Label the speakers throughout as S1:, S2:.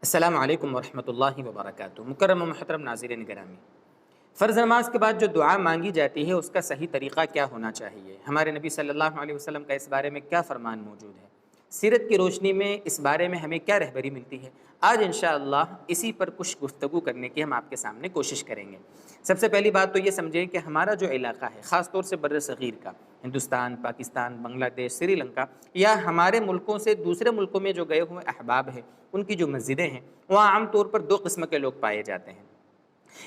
S1: السلام علیکم ورحمۃ اللہ وبرکاتہ۔ مکرم و محترم ناظرین گرامی، فرض نماز کے بعد جو دعا مانگی جاتی ہے اس کا صحیح طریقہ کیا ہونا چاہیے؟ ہمارے نبی صلی اللہ علیہ وسلم کا اس بارے میں کیا فرمان موجود ہے؟ سیرت کی روشنی میں اس بارے میں ہمیں کیا رہبری ملتی ہے؟ آج انشاءاللہ اسی پر کچھ گفتگو کرنے کی ہم آپ کے سامنے کوشش کریں گے۔ سب سے پہلی بات تو یہ سمجھیں کہ ہمارا جو علاقہ ہے، خاص طور سے بر صغیر کا، ہندوستان، پاکستان، بنگلہ دیش، سری لنکا یا ہمارے ملکوں سے دوسرے ملکوں میں جو گئے ہوئے احباب ہیں، ان کی جو مسجدیں ہیں وہاں عام طور پر دو قسم کے لوگ پائے جاتے ہیں۔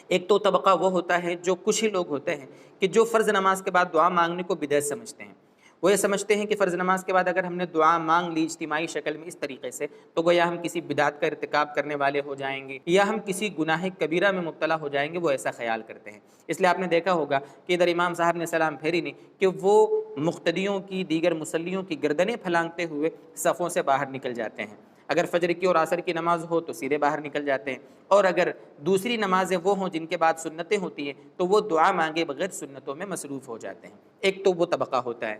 S1: ایک تو طبقہ وہ ہوتا ہے جو کچھ ہی لوگ ہوتے ہیں کہ جو فرض نماز کے بعد دعا مانگنے کو بدعت سمجھتے ہیں۔ وہ یہ سمجھتے ہیں کہ فرض نماز کے بعد اگر ہم نے دعا مانگ لی اجتماعی شکل میں اس طریقے سے تو گویا ہم کسی بدعت کا ارتکاب کرنے والے ہو جائیں گے یا ہم کسی گناہ کبیرہ میں مبتلا ہو جائیں گے، وہ ایسا خیال کرتے ہیں۔ اس لیے آپ نے دیکھا ہوگا کہ ادھر امام صاحب نے سلام پھیری نہیں کہ وہ مقتدیوں کی، دیگر مصلیوں کی گردنیں پھلانگتے ہوئے صفوں سے باہر نکل جاتے ہیں۔ اگر فجر کی اور عصر کی نماز ہو تو سیدھے باہر نکل جاتے ہیں، اور اگر دوسری نمازیں وہ ہوں جن کے بعد سنتیں ہوتی ہیں تو وہ دعا مانگے بغیر سنتوں میں مصروف ہو جاتے ہیں۔ ایک تو وہ طبقہ ہوتا ہے،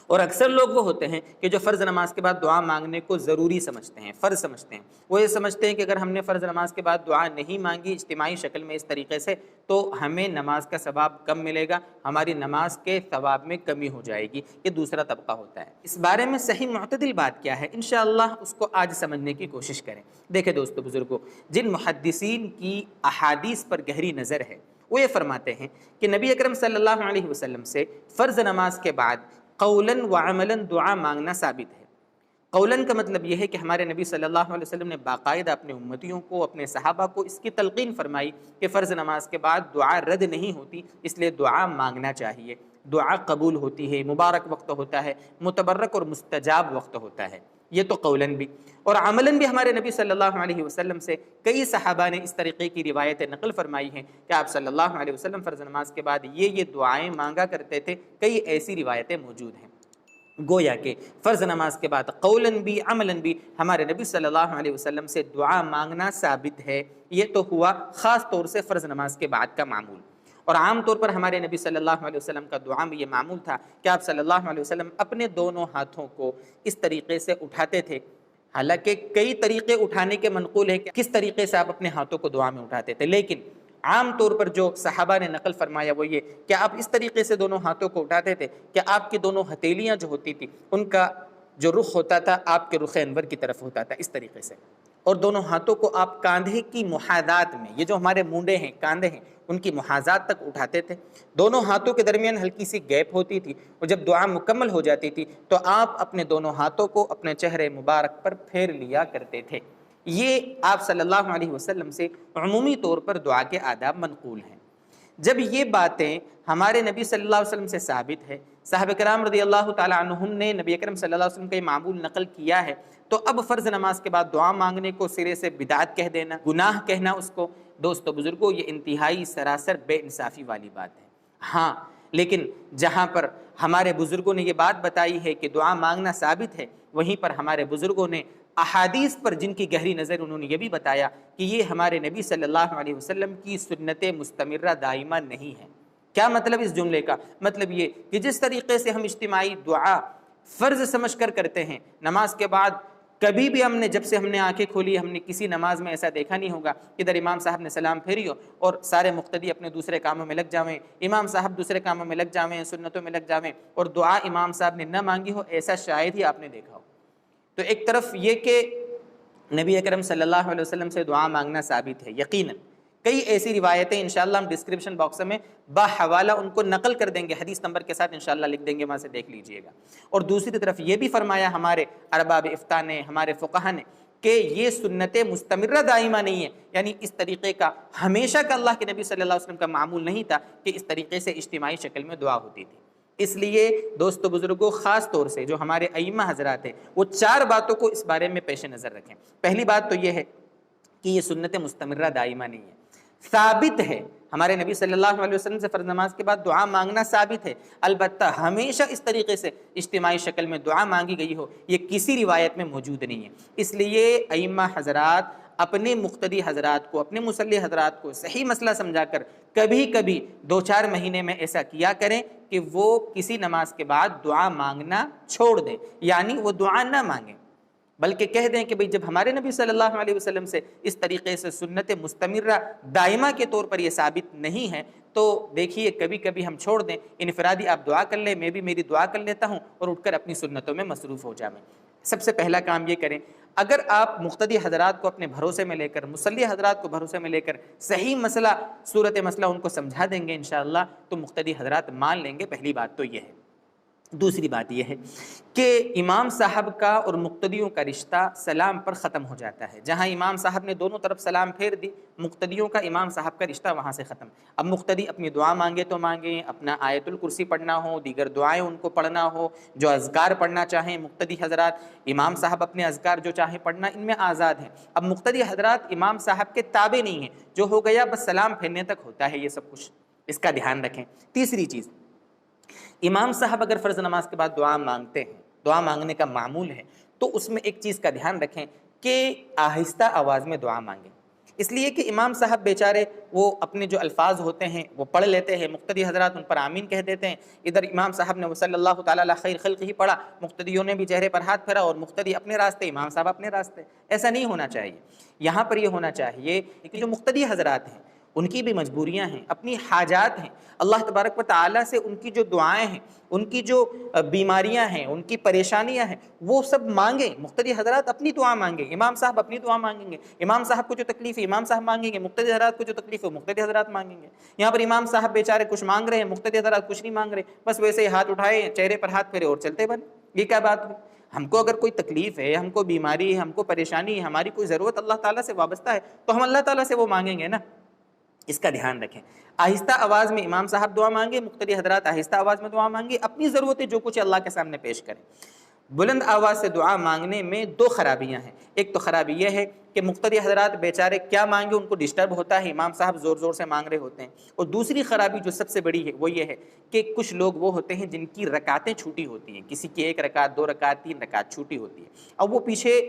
S1: اور اکثر لوگ وہ ہوتے ہیں کہ جو فرض نماز کے بعد دعا مانگنے کو ضروری سمجھتے ہیں، فرض سمجھتے ہیں۔ وہ یہ سمجھتے ہیں کہ اگر ہم نے فرض نماز کے بعد دعا نہیں مانگی اجتماعی شکل میں اس طریقے سے تو ہمیں نماز کا ثواب کم ملے گا، ہماری نماز کے ثواب میں کمی ہو جائے گی۔ یہ دوسرا طبقہ ہوتا ہے۔ اس بارے میں صحیح معتدل بات کیا ہے، انشاءاللہ اس کو آج سمجھنے کی کوشش کریں۔ دیکھیں دوستو بزرگوں، جن محدثین کی احادیث پر گہری نظر ہے وہ یہ فرماتے ہیں کہ نبی اکرم صلی اللہ علیہ وسلم سے فرض نماز کے بعد قولاً و عملاً دعا مانگنا ثابت ہے۔ قولاً کا مطلب یہ ہے کہ ہمارے نبی صلی اللہ علیہ وسلم نے باقاعدہ اپنے امتیوں کو، اپنے صحابہ کو اس کی تلقین فرمائی کہ فرض نماز کے بعد دعا رد نہیں ہوتی، اس لیے دعا مانگنا چاہیے۔ دعا قبول ہوتی ہے، مبارک وقت ہوتا ہے، متبرک اور مستجاب وقت ہوتا ہے۔ یہ تو قولاً بھی، اور عملاً بھی ہمارے نبی صلی اللہ علیہ وسلم سے کئی صحابہ نے اس طریقے کی روایتیں نقل فرمائی ہیں کہ آپ صلی اللہ علیہ وسلم فرض نماز کے بعد یہ دعائیں مانگا کرتے تھے۔ کئی ایسی روایتیں موجود ہیں۔ گویا کہ فرض نماز کے بعد قولاً بھی عملاً بھی ہمارے نبی صلی اللہ علیہ وسلم سے دعا مانگنا ثابت ہے۔ یہ تو ہوا خاص طور سے فرض نماز کے بعد کا معمول، اور عام طور پر ہمارے نبی صلی اللہ علیہ وسلم کا دعا میں یہ معمول تھا کہ آپ صلی اللہ علیہ وسلم اپنے دونوں ہاتھوں کو اس طریقے سے اٹھاتے تھے۔ حالانکہ کئی طریقے اٹھانے کے منقول ہے کہ کس طریقے سے آپ اپنے ہاتھوں کو دعا میں اٹھاتے تھے، لیکن عام طور پر جو صحابہ نے نقل فرمایا وہ یہ کہ آپ اس طریقے سے دونوں ہاتھوں کو اٹھاتے تھے کہ آپ کی دونوں ہتھیلیاں جو ہوتی تھی ان کا جو رخ ہوتا تھا آپ کے رخ انور کی طرف ہوتا تھا، اس طریقے سے، اور دونوں ہاتھوں کو آپ کاندھے کی محاذات میں، یہ جو ہمارے مونڈے ہیں، کاندھے ہیں، ان کی محاذات تک اٹھاتے تھے۔ دونوں ہاتھوں کے درمیان ہلکی سی گیپ ہوتی تھی، اور جب دعا مکمل ہو جاتی تھی تو آپ اپنے دونوں ہاتھوں کو اپنے چہرے مبارک پر پھیر لیا کرتے تھے۔ یہ آپ صلی اللہ علیہ وسلم سے عمومی طور پر دعا کے آداب منقول ہیں۔ جب یہ باتیں ہمارے نبی صلی اللہ علیہ وسلم سے ثابت ہے، صحابہ کرام رضی اللہ تعالی عنہم نے نبی اکرم صلی اللہ علیہ وسلم کا یہ معمول نقل کیا ہے، تو اب فرض نماز کے بعد دعا مانگنے کو سرے سے بدعت کہہ دینا، گناہ کہنا اس کو، دوستو بزرگوں، یہ انتہائی سراسر بے انصافی والی بات ہے۔ ہاں، لیکن جہاں پر ہمارے بزرگوں نے یہ بات بتائی ہے کہ دعا مانگنا ثابت ہے، وہیں پر ہمارے بزرگوں نے احادیث پر جن کی گہری نظر انہوں نے یہ بھی بتایا کہ یہ ہمارے نبی صلی اللہ علیہ وسلم کی سنت مستمرہ دائمہ نہیں ہے۔ کیا مطلب اس جملے کا؟ مطلب یہ کہ جس طریقے سے ہم اجتماعی دعا فرض سمجھ کر کرتے ہیں نماز کے بعد، کبھی بھی ہم نے، جب سے ہم نے آنکھیں کھولی، ہم نے کسی نماز میں ایسا دیکھا نہیں ہوگا کہ ادھر امام صاحب نے سلام پھیری ہو اور سارے مقتدی اپنے دوسرے کاموں میں لگ جاویں، امام صاحب دوسرے کاموں میں لگ جاویں، سنتوں میں لگ جاویں، اور دعا امام صاحب نے نہ مانگی ہو، ایسا شاید ہی آپ نے دیکھا ہو۔ تو ایک طرف یہ کہ نبی اکرم صلی اللہ علیہ وسلم سے دعا مانگنا ثابت ہے، یقیناً کئی ایسی روایتیں انشاءاللہ ہم ڈسکرپشن باکس میں باحوالہ ان کو نقل کر دیں گے، حدیث نمبر کے ساتھ انشاءاللہ لکھ دیں گے، وہاں سے دیکھ لیجئے گا۔ اور دوسری طرف یہ بھی فرمایا ہمارے ارباب افتاء نے، ہمارے فقہا نے، کہ یہ سنت مستمرہ دائمہ نہیں ہے، یعنی اس طریقے کا ہمیشہ کا اللہ کے نبی صلی اللہ علیہ وسلم کا معمول نہیں تھا کہ اس طریقے سے اجتماعی شکل میں دعا ہوتی تھی۔ اس لیے دوستو بزرگوں، خاص طور سے جو ہمارے ائمہ حضرات ہیں وہ چار باتوں کو اس بارے میں پیش نظر رکھیں۔ پہلی بات تو یہ ہے کہ یہ سنت مستمرہ دائمہ نہیں ہے، ثابت ہے۔ ہمارے نبی صلی اللہ علیہ وسلم سے فرض نماز کے بعد دعا مانگنا ثابت ہے، البتہ ہمیشہ اس طریقے سے اجتماعی شکل میں دعا مانگی گئی ہو یہ کسی روایت میں موجود نہیں ہے۔ اس لیے ائمہ حضرات اپنے مقتدی حضرات کو، اپنے مصلی حضرات کو صحیح مسئلہ سمجھا کر کبھی کبھی 2-4 مہینے میں ایسا کیا کریں کہ وہ کسی نماز کے بعد دعا مانگنا چھوڑ دیں، یعنی وہ دعا نہ مانگیں۔ بلکہ کہہ دیں کہ بھئی جب ہمارے نبی صلی اللہ علیہ وسلم سے اس طریقے سے سنت مستمرہ دائمہ کے طور پر یہ ثابت نہیں ہے تو دیکھیے کبھی کبھی ہم چھوڑ دیں، انفرادی آپ دعا کر لیں، میں بھی میری دعا کر لیتا ہوں اور اٹھ کر اپنی سنتوں میں مصروف ہو جائیں۔ سب سے پہلا کام یہ کریں، اگر آپ مقتدی حضرات کو اپنے بھروسے میں لے کر، مصلی حضرات کو بھروسے میں لے کر صحیح مسئلہ، صورت مسئلہ ان کو سمجھا دیں گے انشاءاللہ تو مقتدی حضرات مان لیں گے۔ پہلی بات تو یہ ہے۔ دوسری بات یہ ہے کہ امام صاحب کا اور مقتدیوں کا رشتہ سلام پر ختم ہو جاتا ہے۔ جہاں امام صاحب نے دونوں طرف سلام پھیر دی، مقتدیوں کا امام صاحب کا رشتہ وہاں سے ختم۔ اب مقتدی اپنی دعا مانگے تو مانگیں، اپنا آیت الکرسی پڑھنا ہو، دیگر دعائیں ان کو پڑھنا ہو، جو اذکار پڑھنا چاہیں مقتدی حضرات، امام صاحب اپنے اذکار جو چاہیں پڑھنا، ان میں آزاد ہیں۔ اب مقتدی حضرات امام صاحب کے تابع نہیں ہیں، جو ہو گیا بس سلام پھیرنے تک ہوتا ہے، یہ سب کچھ اس کا دھیان رکھیں۔ تیسری چیز، امام صاحب اگر فرض نماز کے بعد دعا مانگتے ہیں، دعا مانگنے کا معمول ہے، تو اس میں ایک چیز کا دھیان رکھیں کہ آہستہ آواز میں دعا مانگیں، اس لیے کہ امام صاحب بیچارے وہ اپنے جو الفاظ ہوتے ہیں وہ پڑھ لیتے ہیں، مقتدی حضرات ان پر آمین کہہ دیتے ہیں۔ ادھر امام صاحب نے صلی اللہ تعالیٰ علی خیر خلق ہی پڑھا، مقتدیوں نے بھی چہرے پر ہاتھ پھیرا، اور مقتدی اپنے راستے، امام صاحب اپنے راستے۔ ایسا نہیں ہونا چاہیے۔ یہاں پر یہ ہونا چاہیے کہ جو مقتدی حضرات ہیں ان کی بھی مجبوریاں ہیں، اپنی حاجات ہیں، اللہ تبارک و تعالیٰ سے ان کی جو دعائیں ہیں، ان کی جو بیماریاں ہیں، ان کی پریشانیاں ہیں، وہ سب مانگیں۔ مقتدی حضرات اپنی دعا مانگیں، امام صاحب اپنی دعا مانگیں گے، امام صاحب کو جو تکلیف ہے امام صاحب مانگیں گے، مقتدی حضرات کو جو تکلیف ہے مقتدی حضرات مانگیں گے۔ یہاں پر امام صاحب بیچارے کچھ مانگ رہے ہیں، مقتدی حضرات کچھ نہیں مانگ رہے، بس ویسے ہی ہاتھ اٹھائے، چہرے پر ہاتھ پھیرے اور چلتے بنے۔ یہ کیا بات ہوئی؟ ہم کو اگر کوئی تکلیف ہے، ہم کو بیماری ہے، ہم کو پریشانی ہے، ہماری کوئی ضرورت اللہ تعالیٰ سے وابستہ ہے تو ہم اللہ تعالیٰ سے وہ مانگیں گے نا۔ اس کا دھیان رکھیں۔ آہستہ آواز میں امام صاحب دعا مانگے، مقتدی حضرات آہستہ آواز میں دعا مانگے، اپنی ضرورتیں جو کچھ اللہ کے سامنے پیش کریں۔ بلند آواز سے دعا مانگنے میں دو خرابیاں ہیں۔ ایک تو خرابی یہ ہے کہ مقتدی حضرات بیچارے کیا مانگے ان کو ڈسٹرب ہوتا ہے، امام صاحب زور زور سے مانگ رہے ہوتے ہیں۔ اور دوسری خرابی جو سب سے بڑی ہے وہ یہ ہے کہ کچھ لوگ وہ ہوتے ہیں جن کی رکعتیں چھوٹی ہوتی ہیں، کسی کی 1 رکعت 2 رکعت 3 رکعت چھوٹی ہوتی ہے، اب وہ پیچھے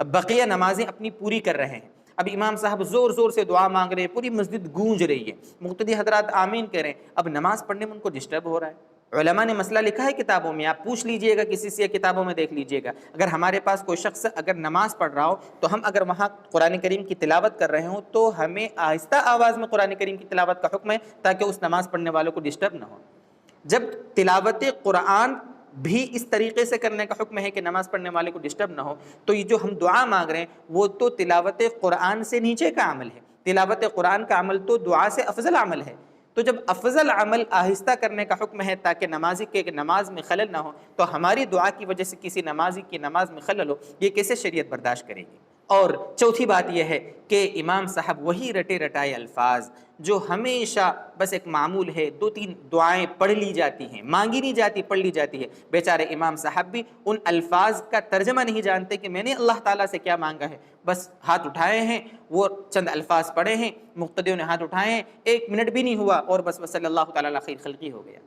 S1: بقیہ نمازیں اپنی پوری کر رہے ہیں۔ اب امام صاحب زور زور سے دعا مانگ رہے ہیں، پوری مسجد گونج رہی ہے، مقتدی حضرات آمین کہہ رہے ہیں، اب نماز پڑھنے میں ان کو ڈسٹرب ہو رہا ہے۔ علماء نے مسئلہ لکھا ہے کتابوں میں، آپ پوچھ لیجئے گا کسی سے، کتابوں میں دیکھ لیجئے گا۔ اگر ہمارے پاس کوئی شخص اگر نماز پڑھ رہا ہو تو ہم اگر وہاں قرآن کریم کی تلاوت کر رہے ہوں تو ہمیں آہستہ آواز میں قرآن کریم کی تلاوت کا حکم ہے تاکہ اس نماز پڑھنے والوں کو ڈسٹرب نہ ہو۔ جب تلاوت قرآن بھی اس طریقے سے کرنے کا حکم ہے کہ نماز پڑھنے والے کو ڈسٹرب نہ ہو، تو یہ جو ہم دعا مانگ رہے ہیں وہ تو تلاوت قرآن سے نیچے کا عمل ہے۔ تلاوت قرآن کا عمل تو دعا سے افضل عمل ہے، تو جب افضل عمل آہستہ کرنے کا حکم ہے تاکہ نمازی کے نماز میں خلل نہ ہو، تو ہماری دعا کی وجہ سے کسی نمازی کی نماز میں خلل ہو، یہ کیسے شریعت برداشت کرے گی؟ اور چوتھی بات یہ ہے کہ امام صاحب وہی رٹے رٹائے الفاظ جو ہمیشہ بس ایک معمول ہے، 2-3 دعائیں پڑھ لی جاتی ہیں، مانگی نہیں جاتی، پڑھ لی جاتی ہے۔ بیچارے امام صاحب بھی ان الفاظ کا ترجمہ نہیں جانتے کہ میں نے اللہ تعالیٰ سے کیا مانگا ہے، بس ہاتھ اٹھائے ہیں، وہ چند الفاظ پڑھے ہیں، مقتدیوں نے ہاتھ اٹھائے ہیں، 1 منٹ بھی نہیں ہوا اور بس صلی اللہ تعالیٰ علیہ خیر خلقی ہو گیا۔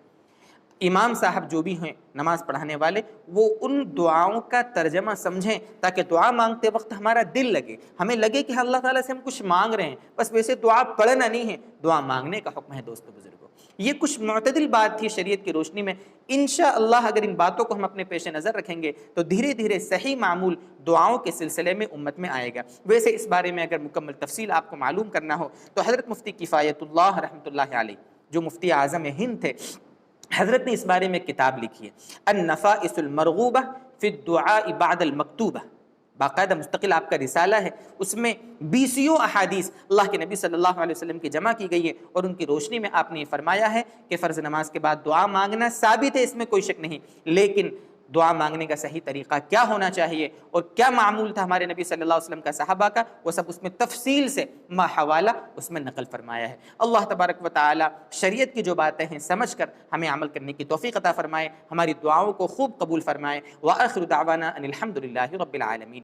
S1: امام صاحب جو بھی ہیں نماز پڑھانے والے، وہ ان دعاؤں کا ترجمہ سمجھیں تاکہ دعا مانگتے وقت ہمارا دل لگے، ہمیں لگے کہ اللہ تعالیٰ سے ہم کچھ مانگ رہے ہیں، بس ویسے دعا پڑھنا نہیں ہے، دعا مانگنے کا حکم ہے۔ دوستو بزرگوں، یہ کچھ معتدل بات تھی شریعت کی روشنی میں۔ انشاءاللہ اگر ان باتوں کو ہم اپنے پیش نظر رکھیں گے تو دھیرے دھیرے صحیح معمول دعاؤں کے سلسلے میں امت میں آئے گا۔ ویسے اس بارے میں اگر مکمل تفصیل آپ کو معلوم کرنا ہو تو حضرت مفتی کفایت اللہ رحمۃ اللہ علیہ، جو مفتی اعظم ہند تھے، حضرت نے اس بارے میں کتاب لکھی ہے، النفائس المرغوبہ فی الدعاء بعد المکتوبہ، باقاعدہ مستقل آپ کا رسالہ ہے۔ اس میں 20 احادیث اللہ کے نبی صلی اللہ علیہ وسلم کی جمع کی گئی ہے، اور ان کی روشنی میں آپ نے یہ فرمایا ہے کہ فرض نماز کے بعد دعا مانگنا ثابت ہے، اس میں کوئی شک نہیں، لیکن دعا مانگنے کا صحیح طریقہ کیا ہونا چاہیے اور کیا معمول تھا ہمارے نبی صلی اللہ علیہ وسلم کا، صحابہ کا، وہ سب اس میں تفصیل سے ما حوالہ اس میں نقل فرمایا ہے۔ اللہ تبارک و تعالی شریعت کی جو باتیں ہیں سمجھ کر ہمیں عمل کرنے کی توفیق عطا فرمائے، ہماری دعاؤں کو خوب قبول فرمائے۔ وآخر دعوانا ان الحمد للہ رب العالمین۔